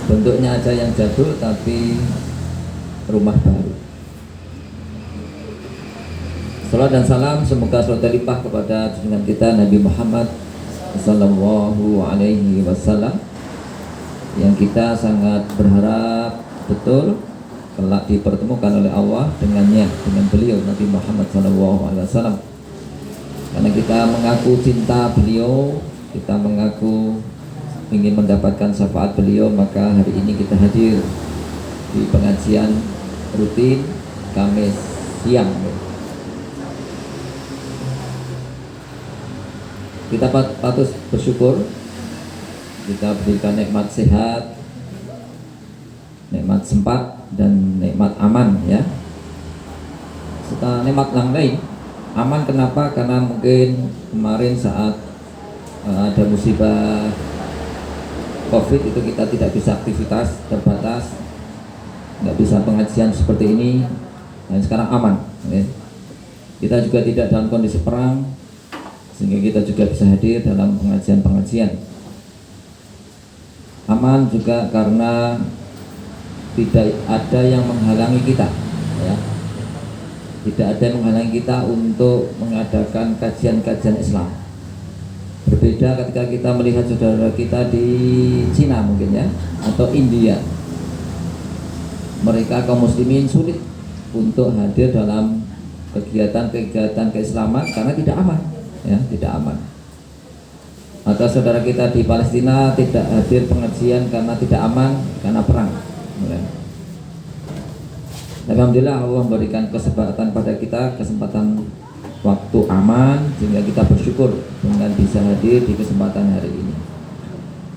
bentuknya aja yang jadul tapi rumah baru. Salam dan salam semoga selalu terlimpah kepada junjungan kita Nabi Muhammad Sallallahu Alaihi Wasallam, yang kita sangat berharap betul kelak dipertemukan oleh Allah dengannya, dengan beliau Nabi Muhammad Sallallahu Alaihi Wasallam. Karena kita mengaku cinta beliau, kita mengaku ingin mendapatkan syafaat beliau, maka hari ini kita hadir di pengajian rutin Kamis siang. Kita patut bersyukur, kita berikan nikmat sehat, nikmat sempat, dan nikmat aman ya. Serta nikmat yang lain. Aman kenapa? Karena mungkin kemarin saat ada musibah COVID itu kita tidak bisa aktivitas, terbatas, nggak bisa pengajian seperti ini. Dan sekarang aman ya. Kita juga tidak dalam kondisi perang, sehingga kita juga bisa hadir dalam pengajian-pengajian. Aman juga karena tidak ada yang menghalangi kita ya. Tidak ada yang menghalangi kita untuk mengadakan kajian-kajian Islam. Berbeda ketika kita melihat saudara kita di Cina mungkin ya, atau India. Mereka kaum muslimin sulit untuk hadir dalam kegiatan-kegiatan keislaman karena tidak aman ya, tidak aman. Atau saudara kita di Palestina tidak hadir pengajian karena tidak aman, karena perang ya. Alhamdulillah Allah memberikan kesempatan pada kita, kesempatan waktu aman, sehingga kita bersyukur dengan bisa hadir di kesempatan hari ini.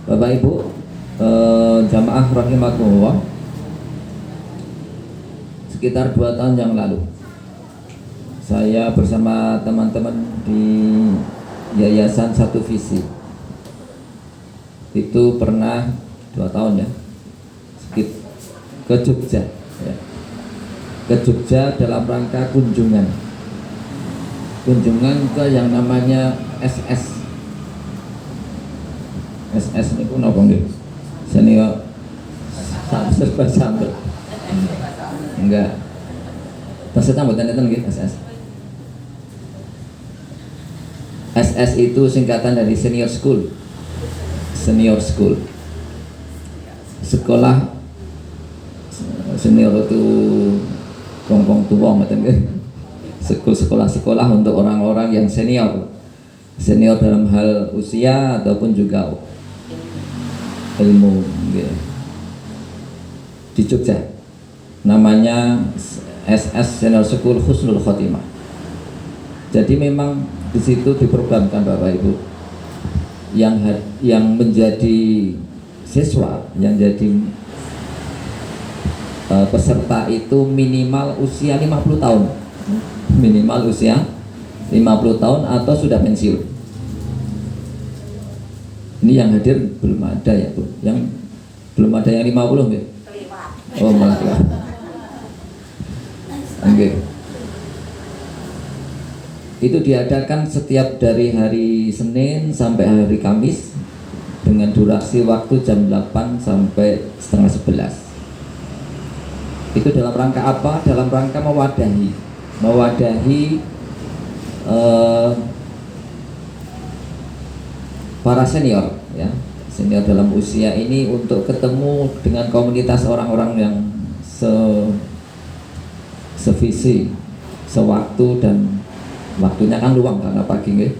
Bapak Ibu jamaah rahimakumullah, sekitar 2 tahun yang lalu saya bersama teman-teman di Yayasan Satu Visi itu pernah 2 tahun ya ke Jogja ya. Ke Jogja dalam rangka kunjungan ke yang namanya SS ini pun apa nih? Senior serba sambil enggak maksudnya buatan itu nih SS itu singkatan dari senior school, sekolah senior itu kompong tua macam gitu. Sekolah untuk orang-orang yang senior dalam hal usia ataupun juga ilmu gitu. Di Jogja namanya SS Senior School Husnul Khotimah. Jadi memang di situ diprogramkan Bapak Ibu yang menjadi siswa, yang jadi peserta itu minimal usia 50 tahun. Minimal usia 50 tahun atau sudah pensiun. Ini yang hadir belum ada ya Bu. Yang belum ada yang 50 ya? Oh malah ya. Okay. Itu diadakan setiap dari hari Senin sampai hari Kamis dengan durasi waktu jam 8 sampai setengah 11. Itu dalam rangka apa? Dalam rangka mewadahi para senior ya, senior dalam usia ini untuk ketemu dengan komunitas orang-orang yang sevisi, sewaktu, dan waktunya kan luang karena pagi nggih.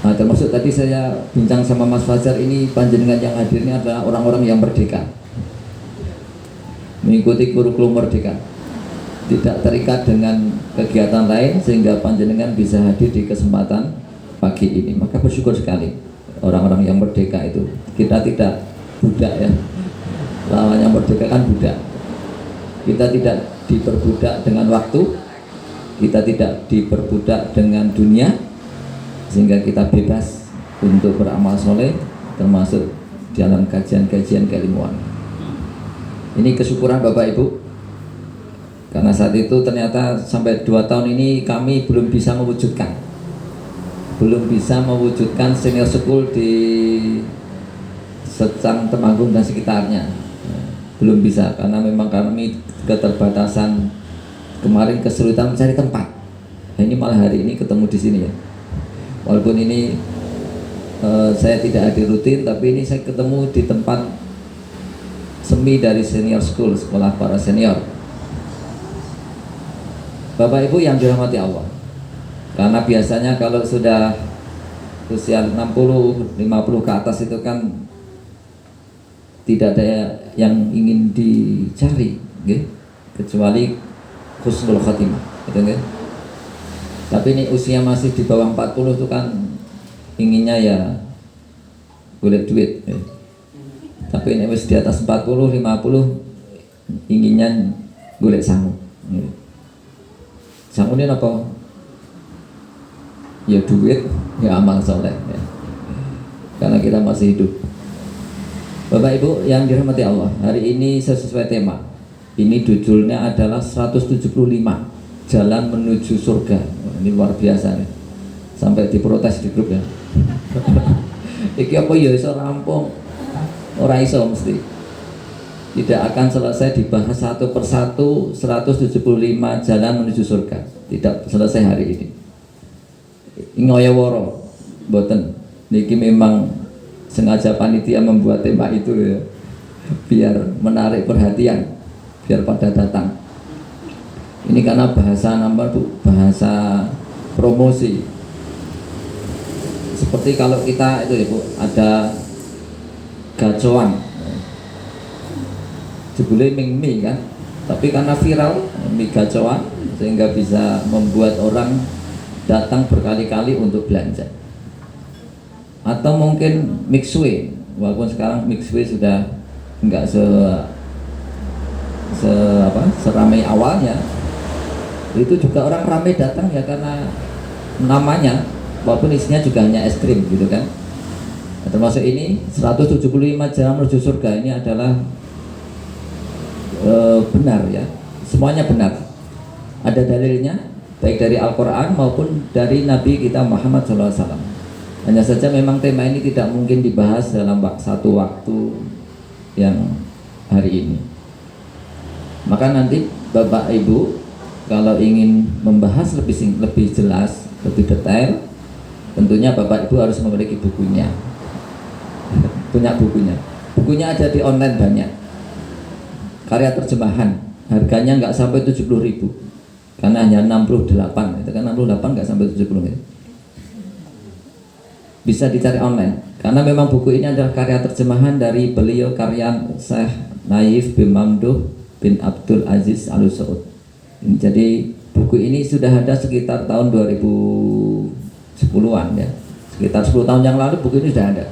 Nah, termasuk tadi saya bincang sama Mas Fajar, ini panjenengan yang hadir ini adalah orang-orang yang merdeka, mengikuti kurikulum merdeka, tidak terikat dengan kegiatan lain, sehingga panjenengan bisa hadir di kesempatan pagi ini. Maka bersyukur sekali orang-orang yang merdeka itu. Kita tidak budak ya, lawannya merdeka kan budak. Kita tidak diperbudak dengan waktu, kita tidak diperbudak dengan dunia, sehingga kita bebas untuk beramal soleh, termasuk dalam kajian-kajian keilmuan. Ini kesyukuran Bapak Ibu, karena saat itu ternyata sampai 2 tahun ini kami belum bisa mewujudkan senior school di Secang, Temanggung dan sekitarnya. Belum bisa karena memang kami keterbatasan, kemarin kesulitan mencari tempat. Nah, ini malah hari ini ketemu di sini ya. Walaupun ini saya tidak hadir rutin, tapi ini saya ketemu di tempat semi dari senior school, sekolah para senior. Bapak Ibu yang dirahmati Allah, karena biasanya kalau sudah usia 60, 50 ke atas itu kan tidak ada yang ingin dicari, okay? Kecuali husnul khatimah, gitu, okay? Tapi ini usia masih di bawah 40 itu kan inginnya ya golek duit, okay? Tapi ini di atas 40, 50 inginnya golek sangu, okay? Sangu ini apa? Ya duit, ya amal soleh, ya. Karena kita masih hidup. Bapak Ibu yang dirahmati Allah, hari ini sesuai tema. Ini judulnya adalah 175 Jalan Menuju Surga. Ini luar biasa nih. Sampai diprotes di grup ya. Iki apa ya iso rampung? Ora iso mesti. Tidak akan selesai dibahas satu persatu 175 jalan menuju surga. Tidak selesai hari ini. Ngoyoworo, boten. Niki memang sengaja panitia membuat tema itu ya, biar menarik perhatian, biar pada datang. Ini karena bahasa apa Bu? Bahasa promosi. Seperti kalau kita itu ya Bu, ada gacoan. Jebule mie kan, tapi karena viral mie gacoan sehingga bisa membuat orang datang berkali-kali untuk belanja. Atau mungkin mixway, walaupun sekarang mixway sudah enggak seramai awalnya, itu juga orang ramai datang ya karena namanya, walaupun isinya juga hanya es krim gitu kan. Termasuk ini 175 jalan menuju surga ini adalah benar ya, semuanya benar. Ada dalilnya baik dari Al-Quran maupun dari Nabi kita Muhammad SAW. Hanya saja memang tema ini tidak mungkin dibahas dalam satu waktu yang hari ini. Maka nanti Bapak Ibu kalau ingin membahas lebih jelas, lebih detail, tentunya Bapak Ibu harus memiliki bukunya. Punya bukunya. Bukunya ada di online banyak. Karya terjemahan, harganya nggak sampai 70.000 karena hanya 68, itu kan 68 nggak sampai 70 ya. Bisa dicari online karena memang buku ini adalah karya terjemahan dari beliau, karya Syekh Naif bin Mamduh bin Abdul Aziz Al Saud. Jadi buku ini sudah ada sekitar tahun 2010-an ya, sekitar 10 tahun yang lalu buku ini sudah ada.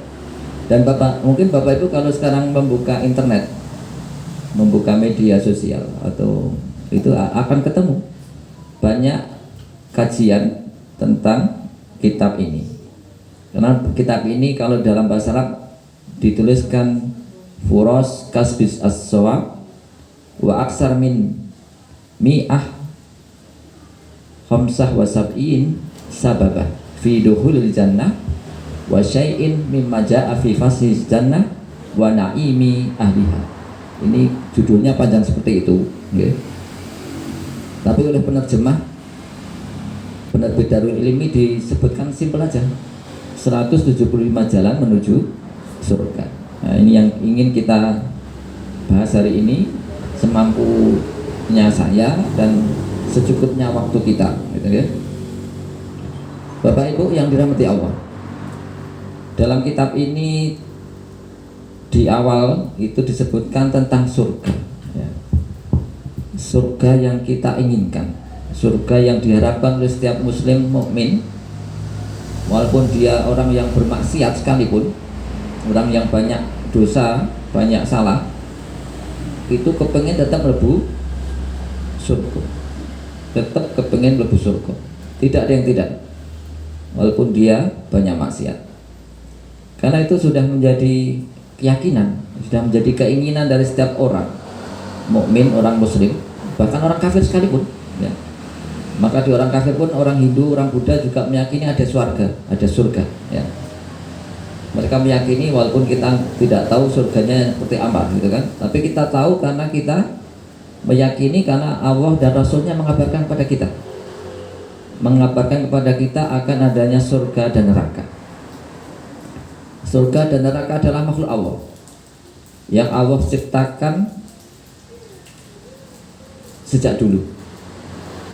Dan mungkin Bapak Ibu kalau sekarang membuka internet, membuka media sosial atau itu akan ketemu banyak kajian tentang kitab ini. Karena kitab ini kalau dalam bahasa Arab dituliskan furos kasbis as-sawab wa aksar min mi'ah khamsah wa sab'in sababah fi dukhulil jannah wa syai'in mimma ja'a fi fasih jannah wa na'imi ahliha. Ini judulnya panjang seperti itu, okay. Tapi oleh penerjemah penerbit Darul Ilmi disebutkan simpel aja, 175 jalan menuju surga. Nah, ini yang ingin kita bahas hari ini, semampunya saya dan secukupnya waktu kita, gitu ya. Bapak Ibu yang dirahmati Allah, dalam kitab ini di awal itu disebutkan tentang surga ya. Surga yang kita inginkan, surga yang diharapkan oleh setiap muslim mukmin, walaupun dia orang yang bermaksiat sekalipun, orang yang banyak dosa, banyak salah, itu kepengen tetap mlebu surga, tetap kepengen mlebu surga, tidak ada yang tidak, walaupun dia banyak maksiat. Karena itu sudah menjadi keyakinan, sudah menjadi keinginan dari setiap orang mukmin, orang muslim, bahkan orang kafir sekalipun ya. Maka di orang kafir pun, orang Hindu, orang Buddha juga meyakini ada surga, ada surga ya. Mereka meyakini walaupun kita tidak tahu surganya seperti apa gitu kan, tapi kita tahu karena kita meyakini karena Allah dan Rasulnya mengabarkan kepada kita, akan adanya surga dan neraka. Surga dan neraka adalah makhluk Allah yang Allah ciptakan sejak dulu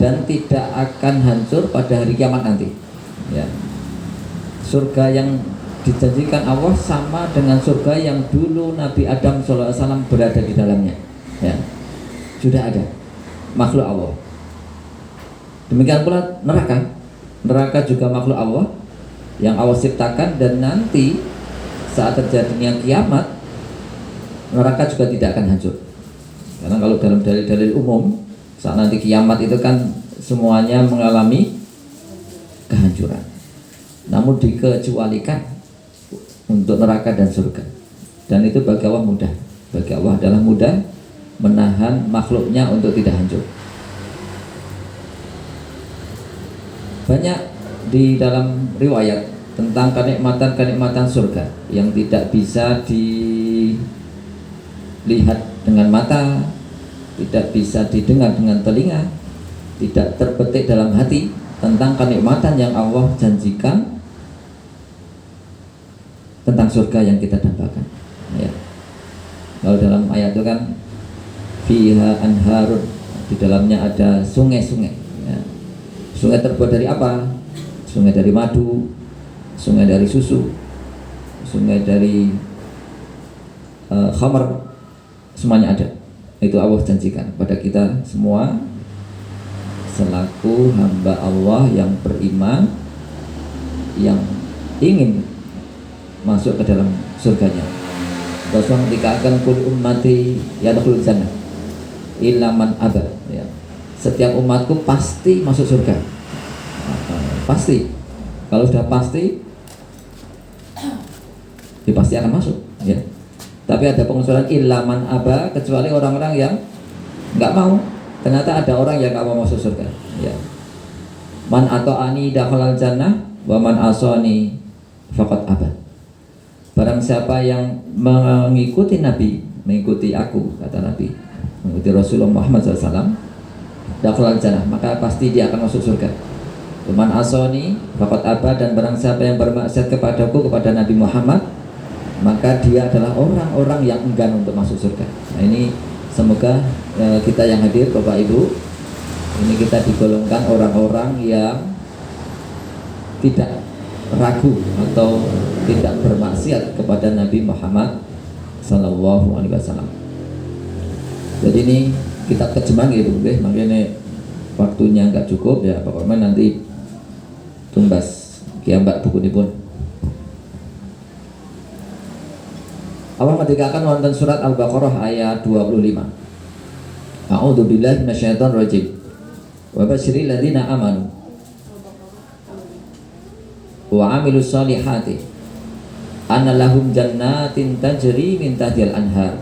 dan tidak akan hancur pada hari kiamat nanti. Ya. Surga yang dijanjikan Allah sama dengan surga yang dulu Nabi Adam SAW berada di dalamnya. Ya. Sudah ada makhluk Allah. Demikian pula neraka. Neraka juga makhluk Allah yang Allah ciptakan, dan nanti saat terjadinya kiamat neraka juga tidak akan hancur. Karena kalau dalam dalil-dalil umum saat nanti kiamat itu kan semuanya mengalami kehancuran. Namun dikecualikan untuk neraka dan surga. Dan itu bagi Allah mudah. Bagi Allah adalah mudah menahan makhluknya untuk tidak hancur. Banyak di dalam riwayat tentang kenikmatan surga yang tidak bisa dilihat dengan mata, tidak bisa didengar dengan telinga, tidak terbetik dalam hati, tentang kenikmatan yang Allah janjikan tentang surga yang kita dambakan. Ya. Kalau dalam ayat itu kan fiha anharun, di dalamnya ada sungai-sungai. Ya. Sungai terbuat dari apa? Sungai dari madu, sungai dari susu, sungai dari khamar, semuanya ada. Itu Allah janjikan pada kita semua selaku hamba Allah yang beriman, yang ingin masuk ke dalam surganya. Rasulullah dikatakan kul ummati yadkhulul jannah illa man aba. Ya. Setiap umatku pasti masuk surga. Pasti. Kalau sudah pasti, ya pasti akan masuk. Ya. Tapi ada pengusuran illa man aba, kecuali orang-orang yang nggak mau. Ternyata ada orang yang nggak mau masuk surga. Ya. Man ata'ani dakhalal jannah wa man asani faqad aba. Barang siapa yang mengikuti Nabi, mengikuti aku, kata Nabi, mengikuti Rasulullah Muhammad SAW, dakhalal jannah, maka pasti dia akan masuk surga. Man asani faqad aba, dan barang siapa yang bermaksiat kepadaku, kepada Nabi Muhammad, maka dia adalah orang-orang yang enggan untuk masuk surga. Nah ini semoga kita yang hadir, Bapak Ibu, ini kita digolongkan orang-orang yang tidak ragu atau tidak bermaksiat kepada Nabi Muhammad Sallallahu Alaihi Wasallam. Jadi ini kita terjemah gitu, makanya waktunya nggak cukup ya, pokoknya nanti tumbas kiambak buku ini pun. Allah mendekatkan wonten surat Al-Baqarah ayat 25. A'udzu billahi minasyaitonir rajim. Wa basyiril ladzina amanu wa 'amilus solihati anna lahum jannatin tajri min tahtihal anhar.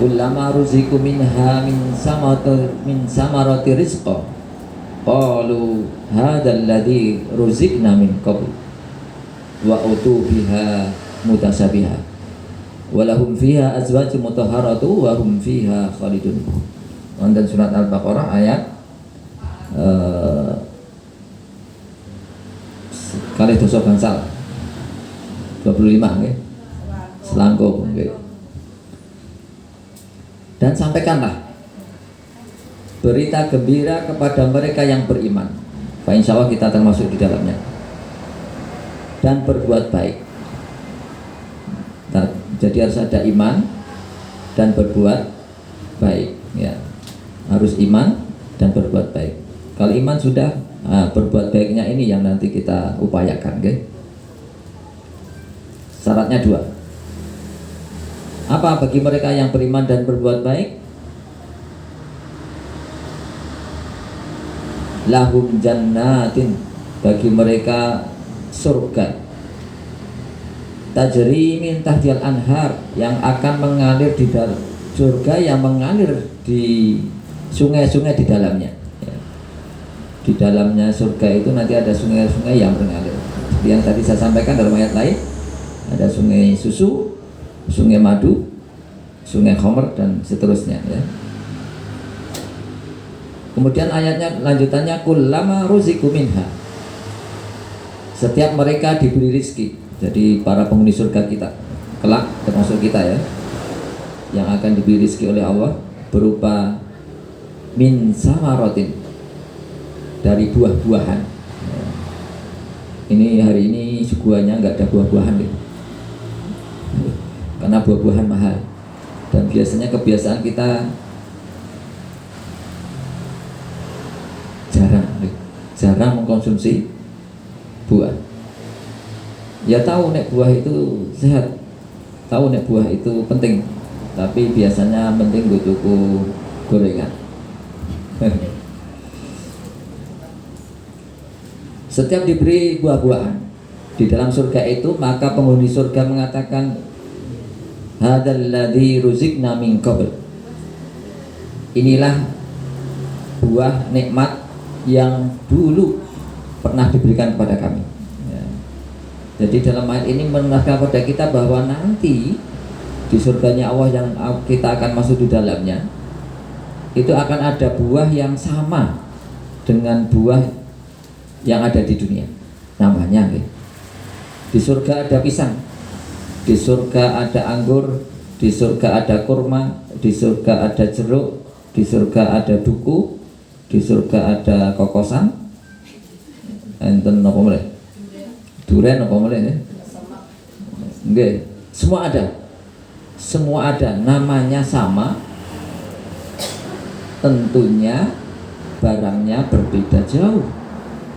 Kullama ruziqu minha min samarati rizqa qalu hadzal ladzi ruziqna min qabl wa utu biha mutasabiha walahum fiha azwajun mutahharatu wa hum fiha khalidun. Wonten surat Al-Baqarah ayat kali dosa bangsal 25 nggih. Selangkung nggih. Dan sampaikanlah berita gembira kepada mereka yang beriman. Fa insyaallah kita termasuk di dalamnya. Dan berbuat baik. Jadi harus ada iman dan berbuat baik, ya. Harus iman dan berbuat baik. Kalau iman sudah, berbuat baiknya ini yang nanti kita upayakan, okay? Syaratnya 2. Apa bagi mereka yang beriman dan berbuat baik? Lahum jannatin, bagi mereka surga, tajri min tahtihal anhar, yang akan mengalir di dalam surga, yang mengalir di sungai-sungai di dalamnya. Di dalamnya surga itu nanti ada sungai-sungai yang mengalir. Seperti yang tadi saya sampaikan dalam ayat lain, Ada sungai susu, sungai madu, sungai khamr dan seterusnya ya. Kemudian ayatnya lanjutannya kullama ruziku minha. Setiap mereka diberi rizki. Jadi para penghuni surga kita kelak termasuk kita ya, yang akan diberi rizki oleh Allah berupa min samarotin, dari buah-buahan. Ini hari ini suguhannya nggak ada buah-buahan gitu. Karena buah-buahan mahal. Dan biasanya kebiasaan kita jarang mengkonsumsi buah. Ya tahu nek buah itu sehat, tahu nek buah itu penting, tapi biasanya penting gue tuku gorengan. Setiap diberi buah-buahan di dalam surga itu, maka penghuni surga mengatakan hadzal ladzi ruzikna min qabl. Inilah buah nikmat yang dulu pernah diberikan kepada kami ya. Jadi dalam ayat ini menerangkan kepada kita bahwa nanti di surganya Allah yang kita akan masuk di dalamnya itu akan ada buah yang sama dengan buah yang ada di dunia. Namanya ya. Di surga ada pisang, di surga ada anggur, di surga ada kurma, di surga ada jeruk, di surga ada duku, di surga ada kokosan, enten apa mulai, durian apa mulai ya? Enggak, semua ada, namanya sama, tentunya barangnya berbeda jauh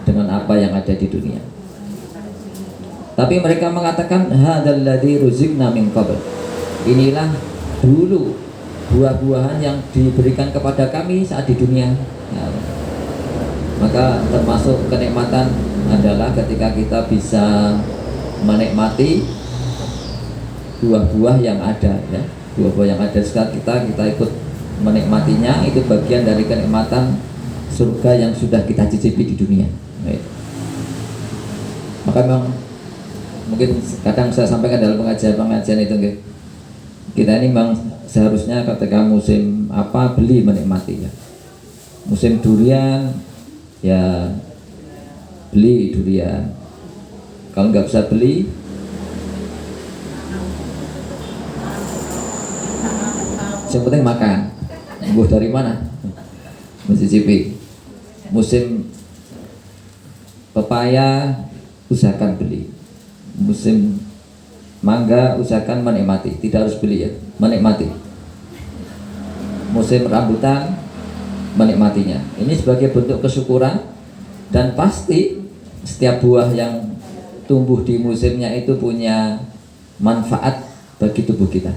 dengan apa yang ada di dunia. Tapi mereka mengatakan hadzal ladzi ruzikna min qabl. Inilah dulu buah-buahan yang diberikan kepada kami saat di dunia. Nah, maka termasuk kenikmatan adalah ketika kita bisa menikmati buah-buah yang ada ya. Buah-buah yang ada sekarang kita ikut menikmatinya, itu bagian dari kenikmatan surga yang sudah kita cicipi di dunia. Baik. Maka memang mungkin kadang saya sampaikan dalam pengajian itu kita ini memang seharusnya ketika musim apa beli menikmati ya. Musim durian ya beli durian, kalau nggak bisa beli yang penting makan. Buah dari mana? Mencicipi. Musim pepaya usahakan beli, musim mangga usahakan menikmati, tidak harus beli ya, menikmati. Musim rambutan menikmatinya. Ini sebagai bentuk kesyukuran, dan pasti setiap buah yang tumbuh di musimnya itu punya manfaat bagi tubuh kita.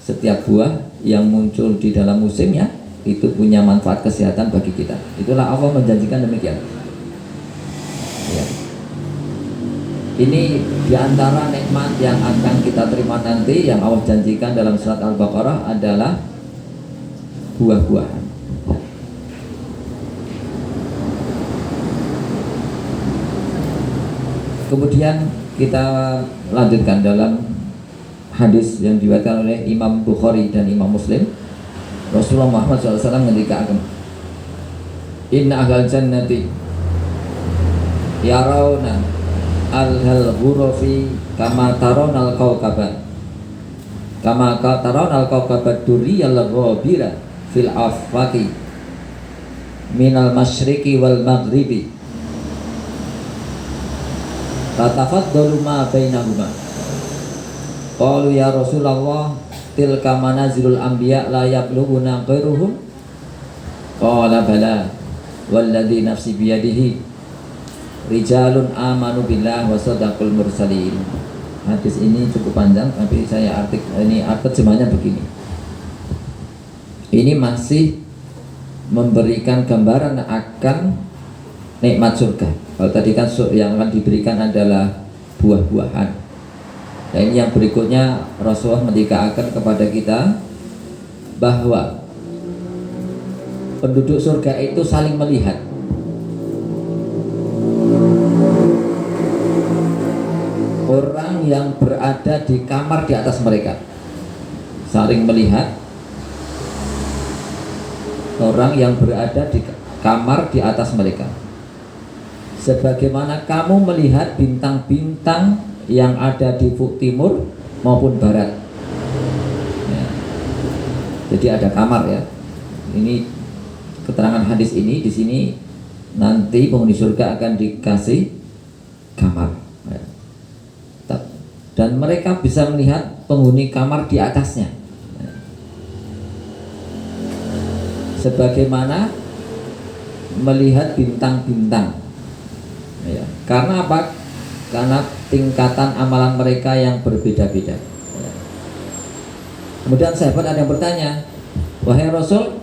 Setiap buah yang muncul di dalam musimnya itu punya manfaat kesehatan bagi kita. Itulah Allah menjanjikan demikian ya. Ini diantara nikmat yang akan kita terima nanti, yang Allah janjikan dalam surat Al-Baqarah adalah buah-buahan. Kemudian kita lanjutkan dalam hadis yang diriwayatkan oleh Imam Bukhari dan Imam Muslim. Rasulullah Muhammad SAW mengatakan, Inna ahlal jannati yarawna al-hal ghurafi kama tarawna al-kawkaba kama tarawna al-kawkaba duriyal ghabira fil afaqi minal masyriqi wal maghribi tatafaddalu ma bainahuma. Qalu ya Rasulullah tilka manazilul anbiya la yablughuna ghairuhum. Qala bala walladzi nafsi biyadihi rijalun amanu billah wa sadaqul mursalin. Hadis ini cukup panjang, tapi saya terjemahnya begini. Ini masih memberikan gambaran akan nikmat surga. Kalau tadi kan yang akan diberikan adalah buah-buahan. Nah ini yang berikutnya, Rasulullah mendikaakan kepada kita bahwa penduduk surga itu saling melihat. orang yang berada di kamar di atas mereka, saling melihat orang yang berada di kamar di atas mereka, sebagaimana kamu melihat bintang-bintang yang ada di ufuk timur maupun barat. Ya. Jadi ada kamar ya. Ini keterangan hadis ini di sini, nanti penghuni surga akan dikasih kamar. Ya. Dan mereka bisa melihat penghuni kamar di atasnya. Ya. Sebagaimana melihat bintang-bintang. Ya. Karena apa? Karena tingkatan amalan mereka yang berbeda-beda. Ya. Kemudian sahabat ada yang bertanya, wahai Rasul,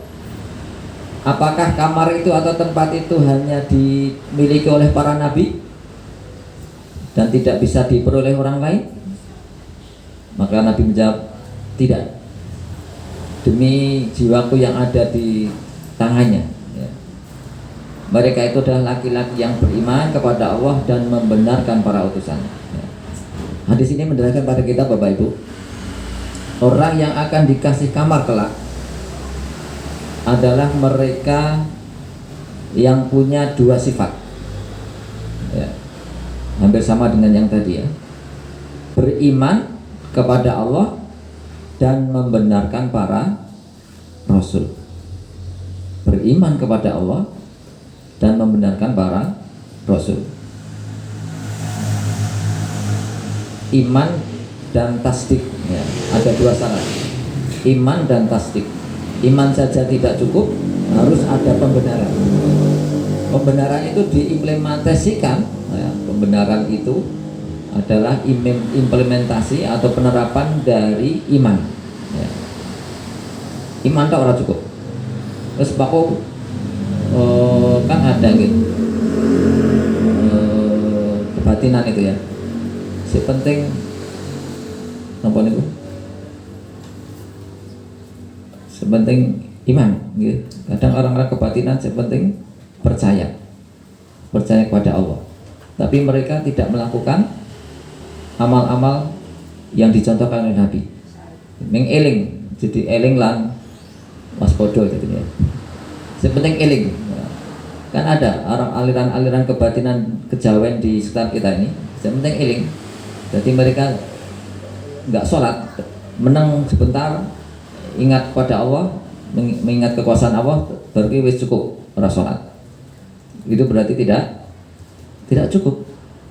apakah kamar itu atau tempat itu hanya dimiliki oleh para nabi dan tidak bisa diperoleh orang lain? Maka Nabi menjawab, tidak, demi jiwaku yang ada di tangannya. Ya. Mereka itu adalah laki-laki yang beriman kepada Allah dan membenarkan para utusan. Ya. Hadis ini menerangkan pada kita, Bapak Ibu, orang yang akan dikasih kamar kelak adalah mereka yang punya dua sifat. Ya. Hampir sama dengan yang tadi ya. Beriman kepada Allah dan membenarkan para rasul. Beriman kepada Allah dan membenarkan para rasul. Iman dan tasdik ya. Ada dua syarat, iman dan tasdik. Iman saja tidak cukup, harus ada pembenaran. Pembenaran itu diimplementasikan ya. Pembenaran itu adalah implementasi atau penerapan dari iman ya. Iman tak orang cukup. Terus bako kan ada gitu kebatinan itu ya. Si penting apa itu? Sepenting iman gitu. Kadang orang-orang kebatinan sepenting percaya kepada Allah, tapi mereka tidak melakukan amal-amal yang dicontohkan oleh Nabi. Mengeling, jadi eling lan waspada gitu ya. Sepenting eling. Kan ada aliran-aliran kebatinan kejawen di sekitar kita ini. Sepenting eling. Jadi mereka nggak sholat, menang sebentar, ingat pada Allah, mengingat kekuasaan Allah, berarti wis cukup ora sholat. Itu berarti tidak cukup.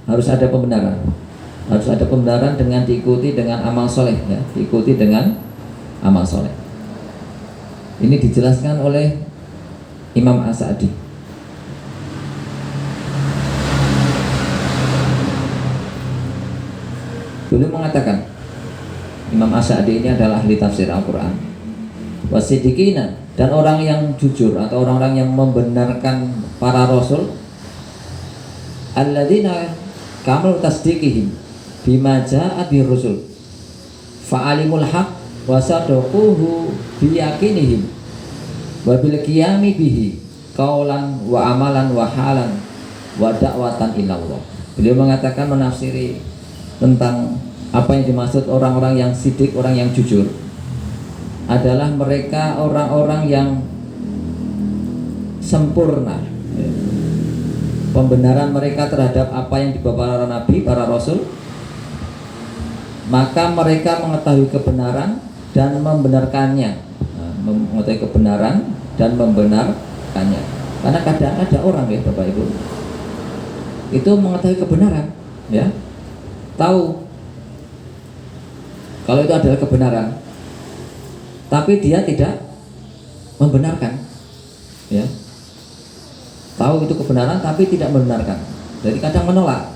Harus ada pembenaran. Harus ada pembenaran dengan diikuti dengan amal soleh ya, diikuti dengan amal soleh. Ini dijelaskan oleh Imam As-Sa'di. Beliau mengatakan, Imam As-Sa'di ini adalah ahli tafsir Al-Quran. Wasidikina, dan orang yang jujur atau orang-orang yang membenarkan para rasul, alladzina kamul tasdiqihim bima ja'a bir rusul fa'alimul haq wa sadaquhu biyakinihim wa bil qiyami bihi qaulan wa amalan wa halan wa da'watan ilallah. Beliau mengatakan, menafsiri tentang apa yang dimaksud orang-orang yang sidik, orang yang jujur, adalah mereka orang-orang yang sempurna pembenaran mereka terhadap apa yang dibawa para nabi, para rasul. Maka mereka mengetahui kebenaran dan membenarkannya. Mengetahui kebenaran dan membenarkannya. Karena kadang ada orang ya Bapak Ibu, itu mengetahui kebenaran ya, tahu kalau itu adalah kebenaran, tapi dia tidak membenarkan ya. Tahu itu kebenaran tapi tidak membenarkan. Jadi kadang menolak.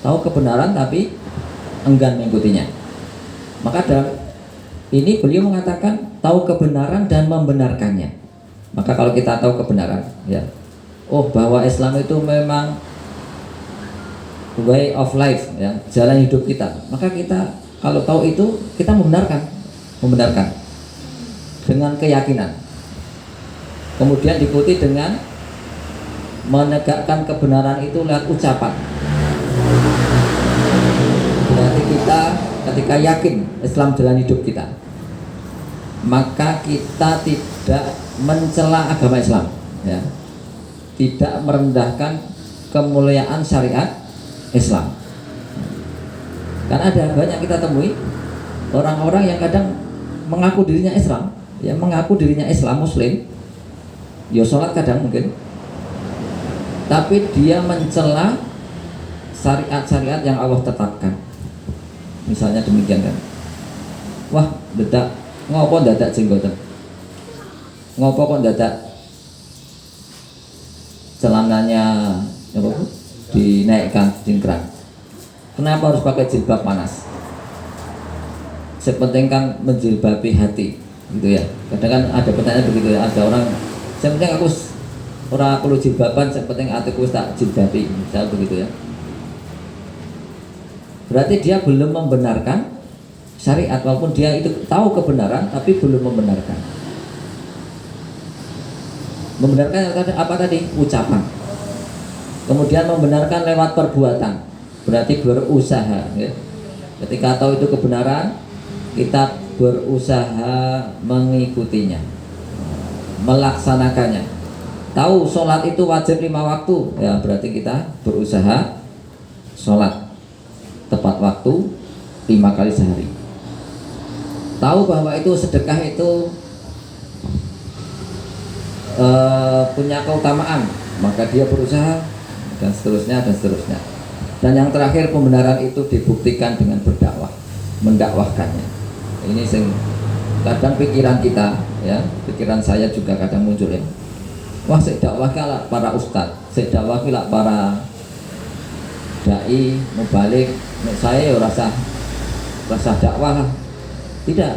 Tahu kebenaran tapi enggan mengikutinya. Maka dalam ini beliau mengatakan tahu kebenaran dan membenarkannya. Maka kalau kita tahu kebenaran ya, oh bahwa Islam itu memang way of life ya, jalan hidup kita, maka kita kalau tahu itu kita membenarkan dengan keyakinan. Kemudian diikuti dengan menegakkan kebenaran itu lewat ucapan. ketika yakin Islam jalan hidup kita, maka kita tidak mencela agama Islam, ya, tidak merendahkan kemuliaan syariat Islam. Karena ada banyak kita temui orang-orang yang kadang mengaku dirinya Islam, ya, mengaku dirinya Islam Muslim, ya sholat kadang mungkin, tapi dia mencela syariat-syariat yang Allah tetapkan. Misalnya demikian kan, wah dadak ngopo dadak jenggoten, ngopo kok dadak celananya apa bu dinaikkan cingkrang, kenapa harus pakai jilbab panas, sepenting kan menjilbabi hati gitu ya. Kadang kan ada pertanyaan begitu ya, ada orang sepenting aku orang perlu jilbaban, sepenting hatiku tak jilbabi, misal begitu ya. Berarti dia belum membenarkan syariat, walaupun dia itu tahu kebenaran tapi belum membenarkan. Membenarkan apa tadi? Ucapan. Kemudian membenarkan lewat perbuatan, berarti berusaha, ya. Ketika tahu itu kebenaran, kita berusaha mengikutinya, melaksanakannya. Tahu sholat itu wajib 5 waktu, ya berarti kita berusaha sholat tepat waktu 5 kali sehari. Tahu bahwa itu sedekah itu punya keutamaan, maka dia berusaha, dan seterusnya dan seterusnya. Dan yang terakhir, pembenaran itu dibuktikan dengan berdakwah, mendakwahkannya. Ini sing kadang pikiran kita, ya, pikiran saya juga kadang muncul ya. Wah, saya dakwah kala para ustadz, saya dakwah kala para dai, mubalik, saya ya rasa dakwah lah. Tidak.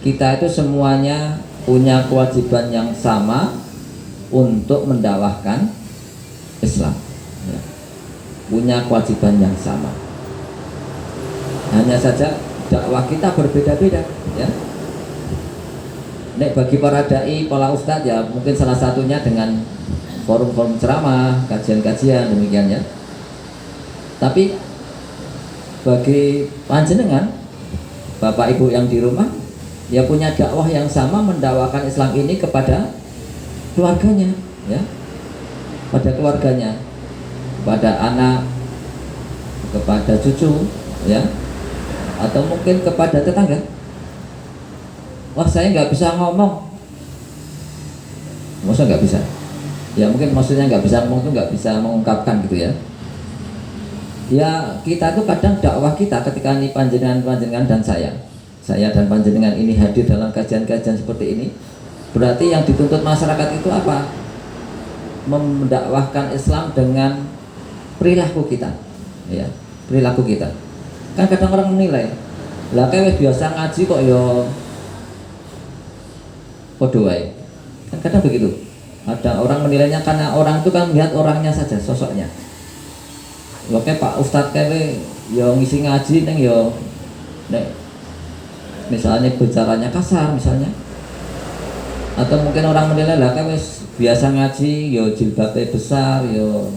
Kita itu semuanya punya kewajiban yang sama untuk mendakwahkan Islam, ya. Punya kewajiban yang sama. Hanya saja dakwah kita berbeda-beda, ya. Nek bagi para dai, para ustadz ya mungkin salah satunya dengan forum-forum ceramah, kajian-kajian demikian ya. Tapi bagi panjenengan, Bapak Ibu yang di rumah, ya punya dakwah yang sama, mendakwakan Islam ini kepada keluarganya, ya, pada keluarganya, kepada anak, kepada cucu, ya, atau mungkin kepada tetangga. Wah, saya nggak bisa ngomong, maksudnya nggak bisa, ya mungkin maksudnya nggak bisa ngomong itu nggak bisa mengungkapkan gitu ya. Ya kita tuh kadang dakwah kita ketika ini panjenengan dan saya dan panjenengan ini hadir dalam kajian-kajian seperti ini, berarti yang dituntut masyarakat itu apa? Mendakwahkan Islam dengan perilaku kita, ya, perilaku kita. Kan kadang orang menilai, lah kayak biasa ngaji kok yo podo wae. Kan kadang begitu. Ada orang menilainya karena orang itu kan melihat orangnya saja, sosoknya. Oke Pak Ustadz kayak yo ngisi ngaji neng yo nek misalnya bicaranya kasar misalnya, atau mungkin orang menilai lah kayak biasa ngaji yo jilbabnya besar, yo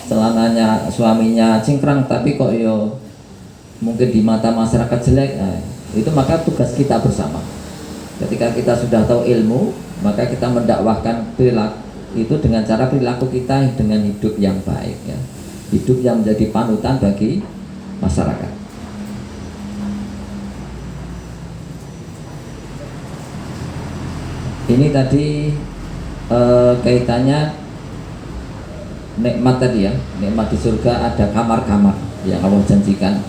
celananya suaminya cingkrang, tapi kok yo mungkin di mata masyarakat jelek. Nah, itu maka tugas kita bersama. Ketika kita sudah tahu ilmu, maka kita mendakwahkan perilaku itu dengan cara perilaku kita dengan hidup yang baik, ya. Hidup yang menjadi panutan bagi masyarakat. Ini tadi kaitannya nikmat tadi ya, nikmat di surga ada kamar-kamar yang Allah janjikan,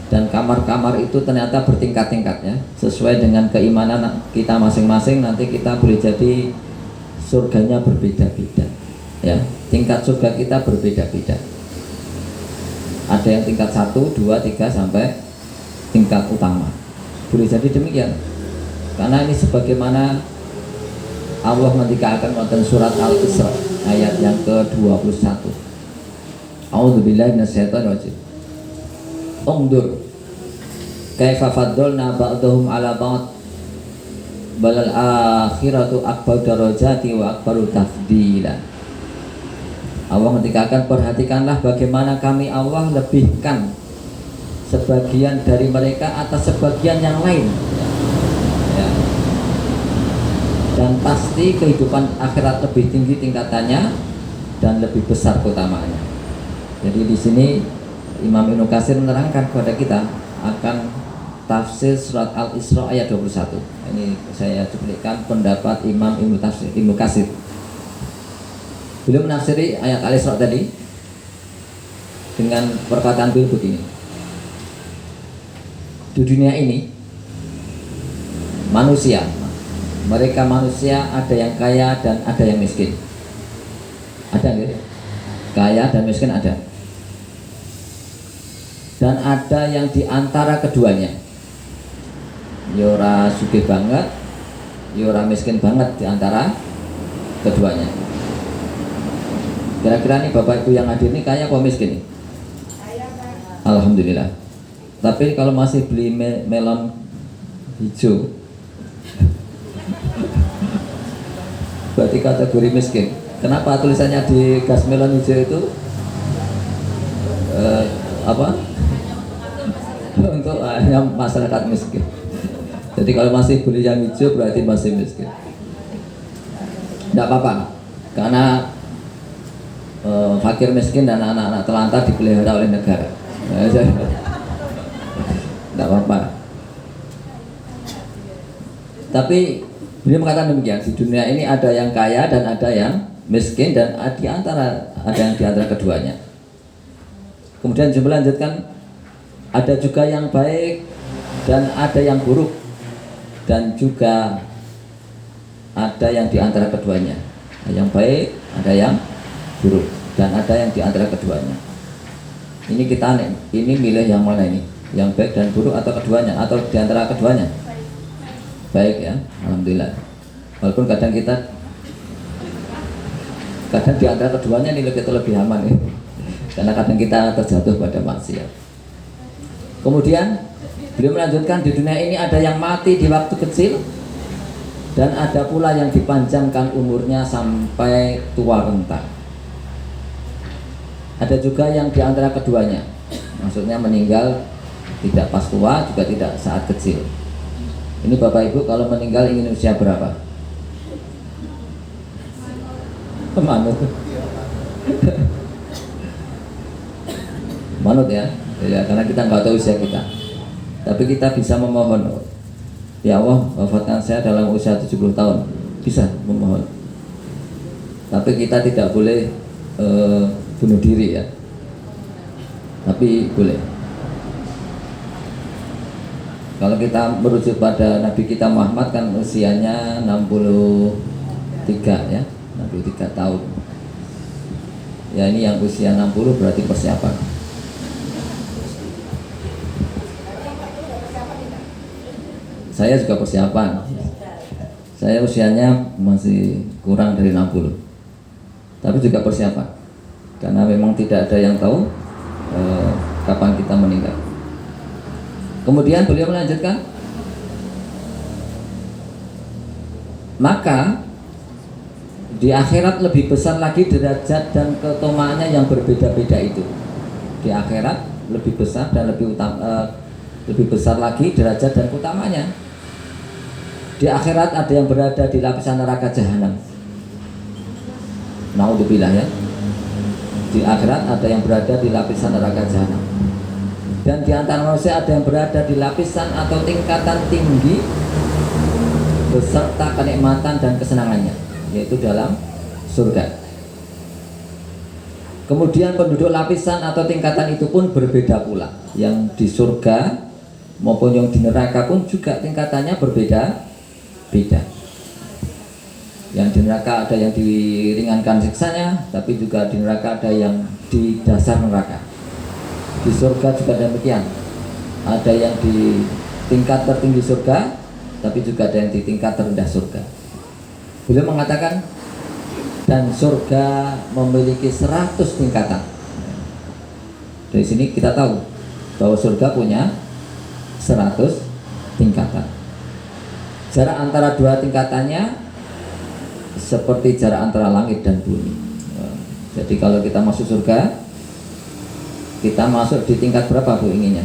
dan kamar-kamar itu ternyata bertingkat-tingkat ya, sesuai dengan keimanan kita masing-masing. Nanti kita boleh jadi surganya berbeda-beda, ya, tingkat surga kita berbeda-beda. Ada yang tingkat 1, 2, 3 sampai tingkat utama. Boleh jadi demikian. Karena ini sebagaimana Allah ketika akan menonton surat Al-Isra ayat yang ke-21. A'udzubillahi minasyaitonirrajim. Ungdur kaifa faddalna ba'dahum 'ala ba'd balal akhiratu akbar darajati wa akbaru tafdila. Allah ketika akan perhatikanlah bagaimana kami Allah lebihkan sebagian dari mereka atas sebagian yang lain. Ya. Dan pasti kehidupan akhirat lebih tinggi tingkatannya dan lebih besar keutamaannya. Jadi di sini Imam Ibnu Katsir menerangkan kepada kita akan tafsir surat Al-Isra ayat 21. Ini saya cuplikan pendapat Imam Ibnu Katsir. Beliau menafsiri ayat Al-Isra tadi dengan perkataan beliau begini. Di dunia ini manusia, mereka manusia ada yang kaya dan ada yang miskin. Ada nggak? Kaya dan miskin ada. Dan ada yang di antara keduanya. Yora sugih banget, yora miskin banget di antara keduanya. Kira-kira nih Bapak Ibu yang hadir ini kaya apa miskin nih? Kaya, Pak. Alhamdulillah. Tapi kalau masih beli melon hijau berarti kategori miskin. Kenapa tulisannya di gas melon hijau itu apa? Untuk yang masyarakat miskin. Jadi kalau masih beli yang hijau berarti masih miskin. Tidak apa-apa, karena fakir miskin dan anak-anak telantar dipelihara oleh negara. Tidak apa-apa. Tapi beliau mengatakan demikian, di dunia ini ada yang kaya dan ada yang miskin, dan ada yang di antara keduanya. Kemudian jumlah lanjutkan, ada juga yang baik dan ada yang buruk, dan juga ada yang di antara keduanya. Ada yang baik, ada yang buruk, dan ada yang di antara keduanya. Ini kita ini milih yang mana ini? Yang baik dan buruk atau keduanya, atau di antara keduanya? Baik ya, alhamdulillah. Walaupun kadang di antara keduanya nilai kita lebih aman ya. Karena kadang kita terjatuh pada maksiat. Kemudian beliau melanjutkan, di dunia ini ada yang mati di waktu kecil dan ada pula yang dipanjangkan umurnya sampai tua renta. Ada juga yang di antara keduanya, maksudnya meninggal tidak pas tua juga tidak saat kecil. Ini Bapak Ibu kalau meninggal ingin usia berapa? Manut. Manut ya, karena kita nggak tahu usia kita. Tapi kita bisa memohon, ya Allah wafatkan saya dalam usia 70 tahun. Bisa memohon. Tapi kita tidak boleh bunuh diri ya. Tapi boleh. Kalau kita merujuk pada Nabi kita Muhammad kan usianya 63 ya, 63 tahun. Ya ini yang usia 60 berarti persiapan. Saya juga persiapan. Saya usianya masih kurang dari 60. Tapi juga persiapan. Karena memang tidak ada yang tahu kapan kita meninggal. Kemudian beliau melanjutkan, maka di akhirat lebih besar lagi derajat dan keutamaannya yang berbeda-beda itu. Di akhirat lebih besar dan lebih besar lagi derajat dan keutamanya. Di akhirat ada yang berada di lapisan neraka jahanam. Naudzubillah ya. Di akhirat ada yang berada di lapisan neraka jahanam. Dan di antara manusia ada yang berada di lapisan atau tingkatan tinggi beserta kenikmatan dan kesenangannya, yaitu dalam surga. Kemudian penduduk lapisan atau tingkatan itu pun berbeda pula. Yang di surga maupun yang di neraka pun juga tingkatannya berbeda-beda. Yang di neraka ada yang diringankan siksanya, tapi juga di neraka ada yang di dasar neraka. Di surga juga demikian. Ada yang di tingkat tertinggi surga, tapi juga ada yang di tingkat terendah surga. Beliau mengatakan, dan surga memiliki 100 tingkatan. Dari sini kita tahu bahwa surga punya 100 tingkatan. Jarak antara dua tingkatannya seperti jarak antara langit dan bumi. Jadi kalau kita masuk surga, kita masuk di tingkat berapa Bu inginnya?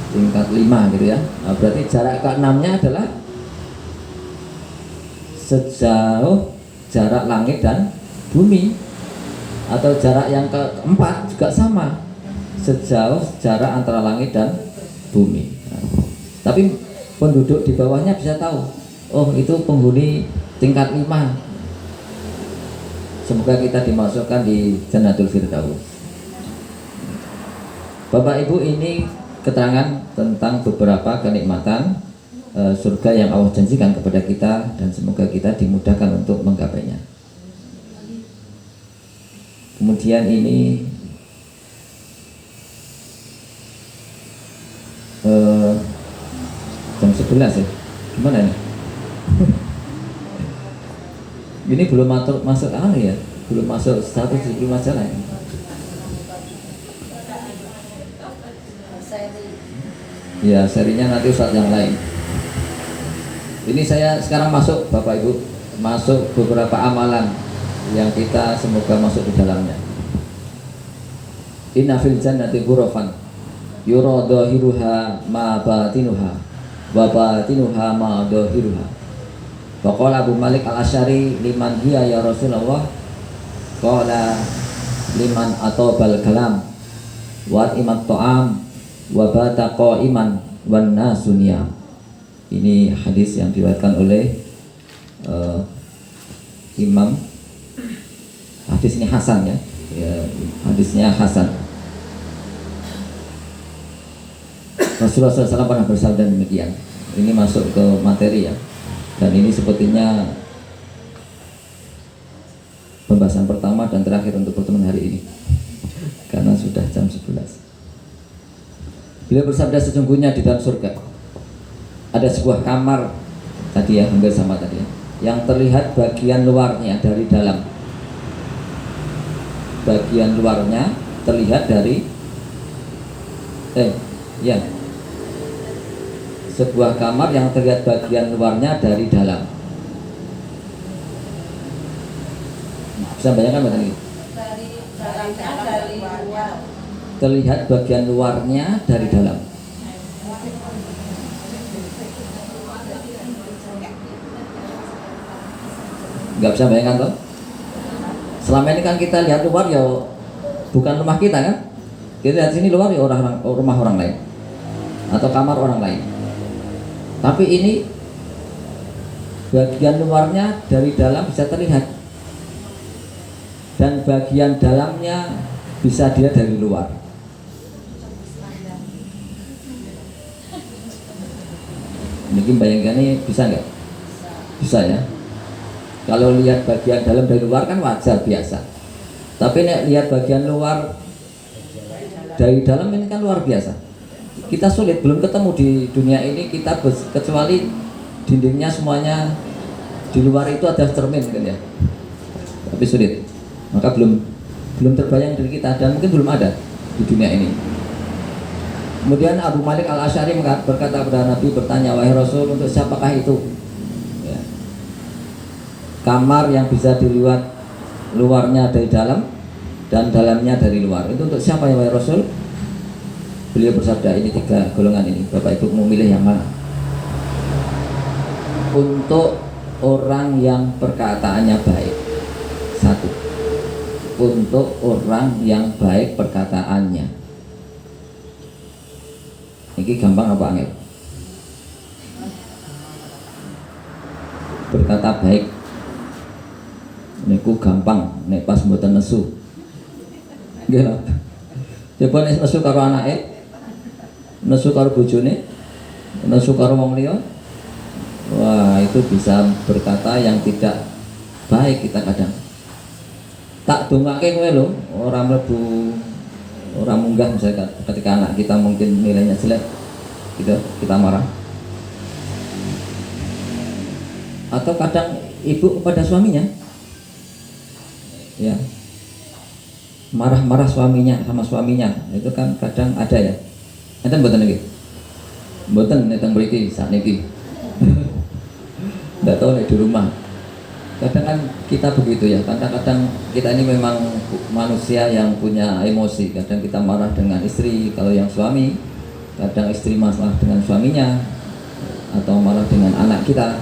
tingkat 5 gitu ya. Nah, berarti jarak ke-6-nya adalah sejauh jarak langit dan bumi, atau jarak yang keempat juga sama, sejauh jarak antara langit dan bumi. Nah, tapi penduduk di bawahnya bisa tahu, oh itu penghuni tingkat 5. Semoga kita dimasukkan di Jannatul Firdaus. Bapak Ibu, ini keterangan tentang beberapa kenikmatan surga yang Allah janjikan kepada kita, dan semoga kita dimudahkan untuk menggapainya. Kemudian ini jam 11 ya, gimana nih? Ini belum masuk ya, belum masuk 175 masalah ya. Ya, serinya nanti saat yang lain. Ini saya sekarang masuk, Bapak Ibu, masuk beberapa amalan yang kita semoga masuk di dalamnya. Inna fil jannati ghurafan yura dhahiruha ma batinuha wa batinuha ma dhahiruha. Faqala Abu Malik al-Asy'ari liman hiya ya Rasulullah, qala liman atobal kalam wa imat ta'am wa bata qa'iman wan nasu niyam. Ini hadis yang diriwayatkan oleh Imam. Hadis ini hasan ya, hadisnya hasan. Rasulullah SAW pernah bersabda demikian. Ini masuk ke materi ya, dan ini sepertinya pembahasan pertama dan terakhir untuk pertemuan hari ini, karena sudah jam 11. Beliau bersabda, sesungguhnya di dalam surga ada sebuah kamar, tadi ya, hampir sama tadi ya, yang terlihat bagian luarnya dari dalam. Bagian luarnya terlihat dari sebuah kamar yang terlihat bagian luarnya dari dalam. Bisa bayangkan Mbak Tani? Terlihat bagian luarnya dari dalam. Nggak bisa bayangkan toh? Selama ini kan kita lihat luar ya bukan rumah kita kan? Kita lihat sini luar ya rumah orang lain atau kamar orang lain. Tapi ini bagian luarnya dari dalam bisa terlihat, dan bagian dalamnya bisa dilihat dari luar. Mungkin bayangkannya bisa nggak? Bisa ya. Kalau lihat bagian dalam dari luar kan wajar biasa. Tapi lihat bagian luar dari dalam ini kan luar biasa. Kita sulit, belum ketemu di dunia ini kita kecuali dindingnya semuanya di luar itu ada cermin kan ya. Tapi sulit. Maka belum terbayang dari kita, dan mungkin belum ada di dunia ini. Kemudian Abu Malik al-Asy'ari berkata kepada Nabi, bertanya, wahai Rasul, untuk siapakah itu ya, kamar yang bisa dilihat luarnya dari dalam dan dalamnya dari luar, itu untuk siapa ya wahai Rasul? Beliau bersabda, ini 3 golongan ini, Bapak Ibu mau milih yang mana? Untuk orang yang perkataannya baik, 1. Untuk orang yang baik perkataannya. Ini gampang apa angel? Berkata baik niku gampang, nek pas mboten nesu. Nggih lho. Coba nek nesu karo anake, nesu karo bojone, nesu karo wong liya. Wah, itu bisa berkata yang tidak baik kita kadang. Tak dongake kowe lho, ora mlebu, ora munggah misalnya ketika anak kita mungkin nilainya jelek, gitu, kita marah. Atau kadang ibu kepada suaminya, ya, marah-marah suaminya sama suaminya, itu kan kadang ada ya. Enten mboten niki? Mboten nek teng mriki sakniki. Nggak tahu nek di rumah. Kadang kan kita begitu ya, kadang-kadang kita ini memang manusia yang punya emosi. Kadang kita marah dengan istri, kalau yang suami kadang istri masalah dengan suaminya, atau malah dengan anak kita,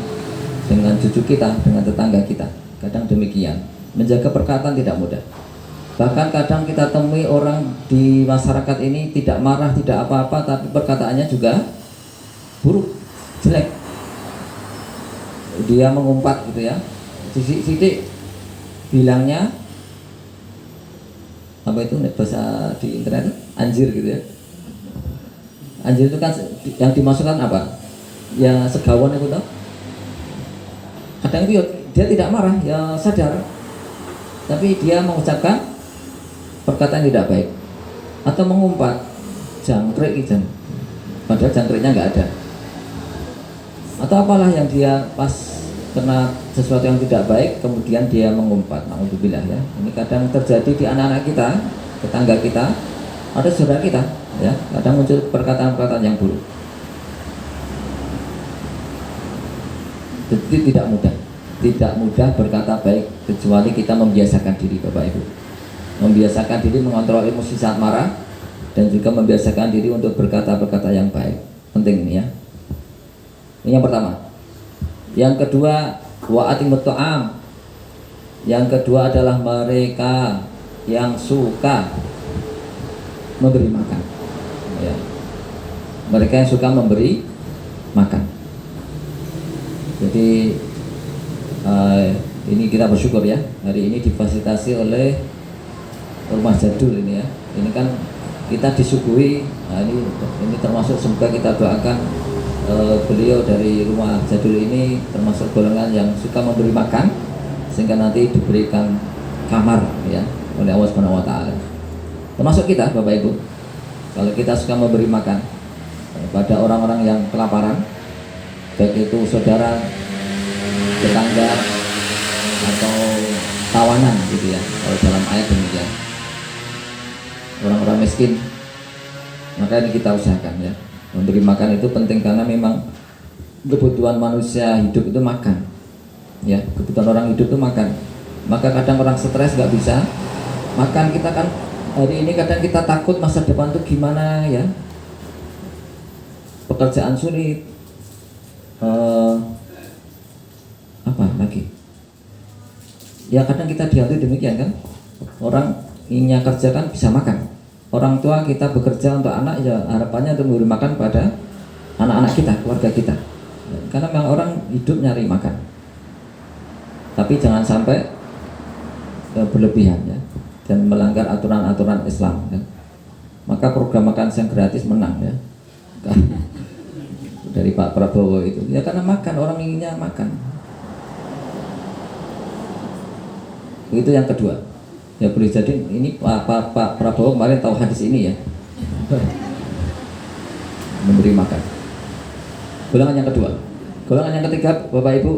dengan cucu kita, dengan tetangga kita. Kadang demikian. Menjaga perkataan tidak mudah. Bahkan kadang kita temui orang di masyarakat ini tidak marah, tidak apa-apa, tapi perkataannya juga buruk, jelek. Dia mengumpat gitu ya, sidik-sidik bilangnya apa itu bahasa di internet, anjir gitu ya. Anjir itu kan yang dimasukkan apa? Ya segawan itu toh. Kadang itu dia tidak marah, ya sadar, tapi dia mengucapkan perkataan tidak baik atau mengumpat, jangkrik ijan, padahal jangkriknya nggak ada, atau apalah yang dia pas kena sesuatu yang tidak baik kemudian dia mengumpat. Naudzubillah ya. Ini kadang terjadi di anak-anak kita, tetangga kita, ada saudara kita ya, kadang muncul perkataan-perkataan yang buruk. Jadi tidak mudah berkata baik kecuali kita membiasakan diri, Bapak Ibu. Membiasakan diri mengontrol emosi saat marah, dan juga membiasakan diri untuk berkata-perkata yang baik. Penting ini ya. Ini yang pertama. Yang kedua, wa'atimut ta'am. Yang kedua adalah mereka yang suka memberi makan ya. Mereka yang suka memberi makan. Jadi ini kita bersyukur ya, hari ini difasilitasi oleh Rumah Jadul ini ya. Ini kan kita disuguhi, nah ini termasuk, semoga kita doakan beliau dari Rumah Jadul ini termasuk golongan yang suka memberi makan, sehingga nanti diberikan kamar ya oleh Allah Subhanahu wa taala. Termasuk kita Bapak Ibu, kalau kita suka memberi makan pada orang-orang yang kelaparan, baik itu saudara, tetangga, atau tawanan gitu ya, kalau dalam ayat demikian, orang-orang miskin, maka ini kita usahakan ya. Memberi makan itu penting karena memang kebutuhan manusia hidup itu makan ya, kebutuhan orang hidup itu makan. Maka kadang orang stres nggak bisa makan, kita kan hari ini kadang kita takut masa depan itu gimana ya, pekerjaan sulit, apa lagi ya, kadang kita dihantui demikian kan. Orang inginnya kerja kan bisa makan, orang tua kita bekerja untuk anak ya, harapannya untuk memberi makan pada anak-anak kita, keluarga kita, karena memang orang hidup nyari makan. Tapi jangan sampai berlebihan ya, dan melanggar aturan-aturan Islam kan. Maka program makan siang gratis menang ya dari Pak Prabowo itu ya, karena makan, orang inginnya makan. Itu yang kedua ya. Boleh jadi ini Pak Prabowo kemarin tahu hadis ini ya, memberi makan. Golongan yang kedua. Golongan yang ketiga Bapak Ibu,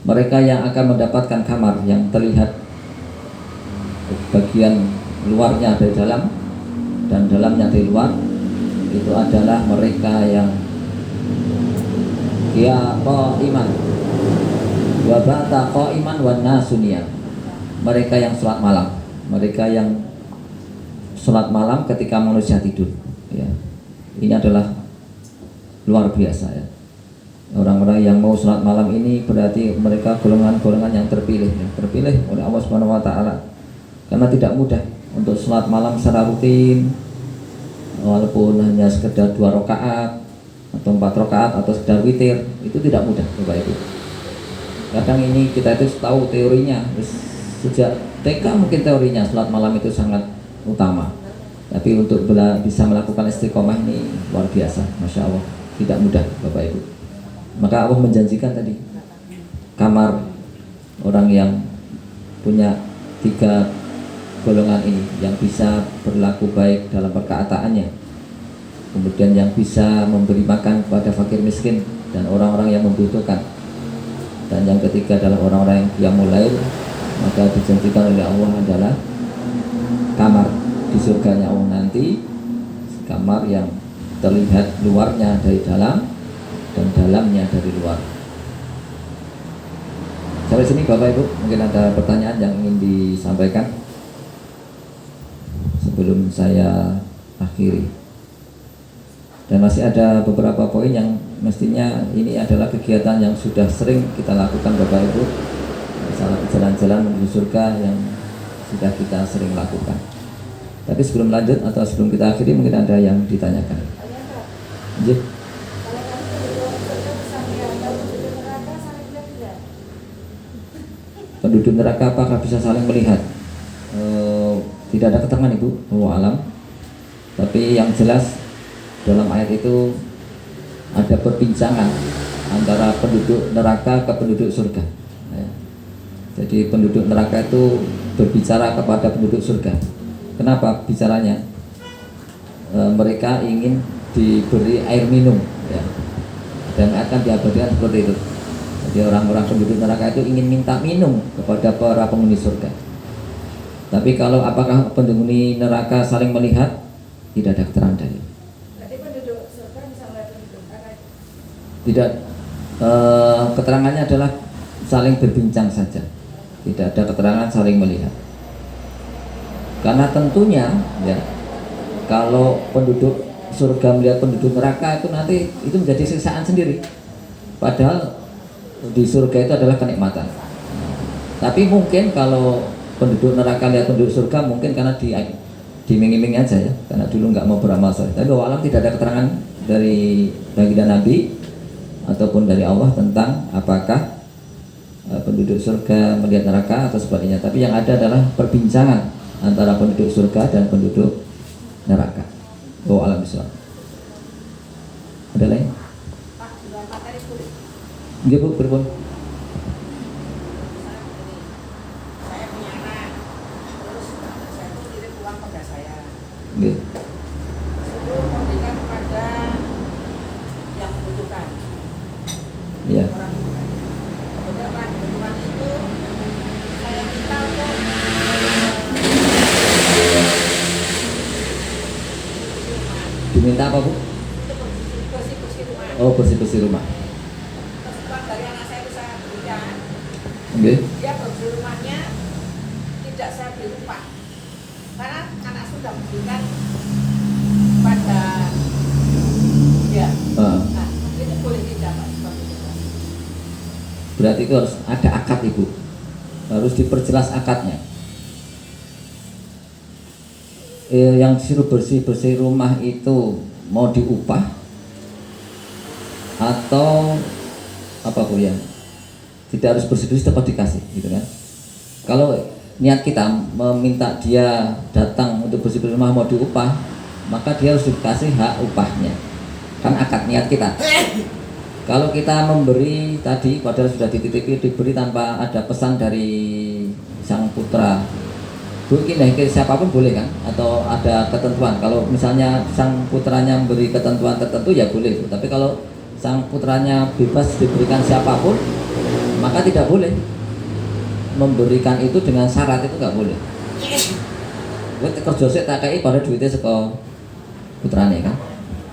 mereka yang akan mendapatkan kamar yang terlihat bagian luarnya dari dalam dan dalamnya dari luar, itu adalah mereka yang iman wa bata qaiman wan nasuniyah. Mereka yang sholat malam, mereka yang sholat malam ketika manusia tidur ya. Ini adalah luar biasa ya. Orang-orang yang mau sholat malam ini berarti mereka golongan-golongan yang terpilih ya, terpilih oleh Allah Subhanahu wa taala. Karena tidak mudah untuk sholat malam secara rutin, walaupun hanya sekedar 2 rakaat atau 4 rakaat atau sekedar witir, itu tidak mudah Bapak Ibu. Kadang ini kita itu tahu teorinya, sejak TK mungkin teorinya sholat malam itu sangat utama, tapi untuk bisa melakukan istiqomah ini luar biasa, Masya Allah, tidak mudah Bapak Ibu. Maka Allah menjanjikan tadi kamar orang yang punya 3 golongan ini, yang bisa berlaku baik dalam perkataannya, kemudian yang bisa memberi makan kepada fakir miskin dan orang-orang yang membutuhkan, dan yang ketiga adalah orang-orang yang mulai, maka dijanjikan oleh Allah adalah kamar di surganya Allah nanti, kamar yang terlihat luarnya dari dalam dan dalamnya dari luar. Sampai sini Bapak Ibu, mungkin ada pertanyaan yang ingin disampaikan sebelum saya akhiri. Dan masih ada beberapa poin yang mestinya ini adalah kegiatan yang sudah sering kita lakukan Bapak Ibu, misalnya jalan-jalan menuju surga yang sudah kita sering lakukan. Tapi sebelum lanjut atau sebelum kita akhiri mungkin ada yang ditanyakan. Lanjut. Penduduk neraka apakah bisa saling melihat? Tidak ada keterangan Ibu, wallahu alam. Tapi yang jelas dalam ayat itu ada perbincangan antara penduduk neraka ke penduduk surga. Jadi penduduk neraka itu berbicara kepada penduduk surga. Kenapa bicaranya? Mereka ingin diberi air minum, ya, dan akan diabadikan seperti itu. Jadi orang-orang penduduk neraka itu ingin minta minum kepada para penghuni surga. Tapi kalau apakah penghuni neraka saling melihat? Tidak ada keterangan dari. Berarti penduduk surga bisa melihat penduduk neraka? Tidak. Keterangannya adalah saling berbincang saja. Tidak ada keterangan saling melihat. Karena tentunya, ya, kalau penduduk surga melihat penduduk neraka itu nanti itu menjadi siksaan sendiri. Padahal di surga itu adalah kenikmatan. Tapi mungkin kalau penduduk neraka lihat penduduk surga mungkin karena diming-iming aja ya, karena dulu nggak mau beramal soleh. Tapi walau tidak ada keterangan dari baginda Nabi ataupun dari Allah tentang apakah penduduk surga melihat neraka atau sebaliknya. Tapi yang ada adalah perbincangan antara penduduk surga dan penduduk neraka. Wallahu a'lam bishawab. Ada lain? Pak, juga materi kulit. Iya Bu, berpun. Saya punya anak, terus saya itu kirim uang pada saya. Iya. Suruh memberikan kepada yang membutuhkan. Iya. Orang kebetulan kebutuhan itu saya minta untuk diminta apa Bu? Bersih-bersih rumah. Oh, bersih-bersih rumah. Terus uang dari anak saya itu saya berikan. Okay. Dia bersih rumahnya tidak saya beri upah. Karena anak sudah memberikan pada dia. Nah, itu boleh tidak Pak? Berarti itu harus ada akad Ibu. Harus diperjelas akadnya. Yang disuruh bersih-bersih rumah itu mau diupah atau apa Bu ya? Tidak harus bersih-bersih tetap dikasih gitu kan. Kalau niat kita meminta dia datang untuk bersih-bersih rumah mau diupah, maka dia harus dikasih hak upahnya. Kan akad niat kita. Kalau kita memberi tadi padahal sudah dititipi diberi tanpa ada pesan dari sang putra, mungkin ke siapapun boleh kan, atau ada ketentuan. Kalau misalnya sang putranya memberi ketentuan tertentu ya boleh. Tapi kalau sang putranya bebas diberikan siapapun, maka tidak boleh memberikan itu dengan syarat, itu nggak boleh. Kerja sik tak kei pada duitnya seko putranya kan.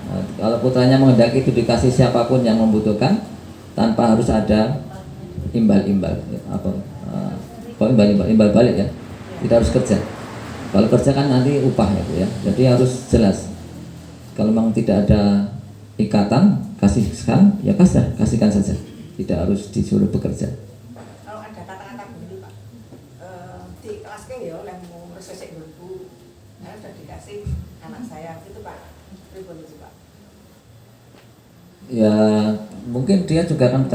Nah, kalau putranya menghendaki itu dikasih siapapun yang membutuhkan tanpa harus ada imbal-imbal apa imbal balik ya. Tidak harus kerja. Kalau kerja kan nanti upah ya. Jadi harus jelas. Kalau memang tidak ada ikatan, kasihkan, ya kasihkan saja. Tidak harus disuruh bekerja. Kalau ada kata-kata begini Pak, di kelas ya yang mau resesek dulu, saya sudah dikasih anak saya, itu Pak, pribadi Pak. Ya mungkin dia juga akan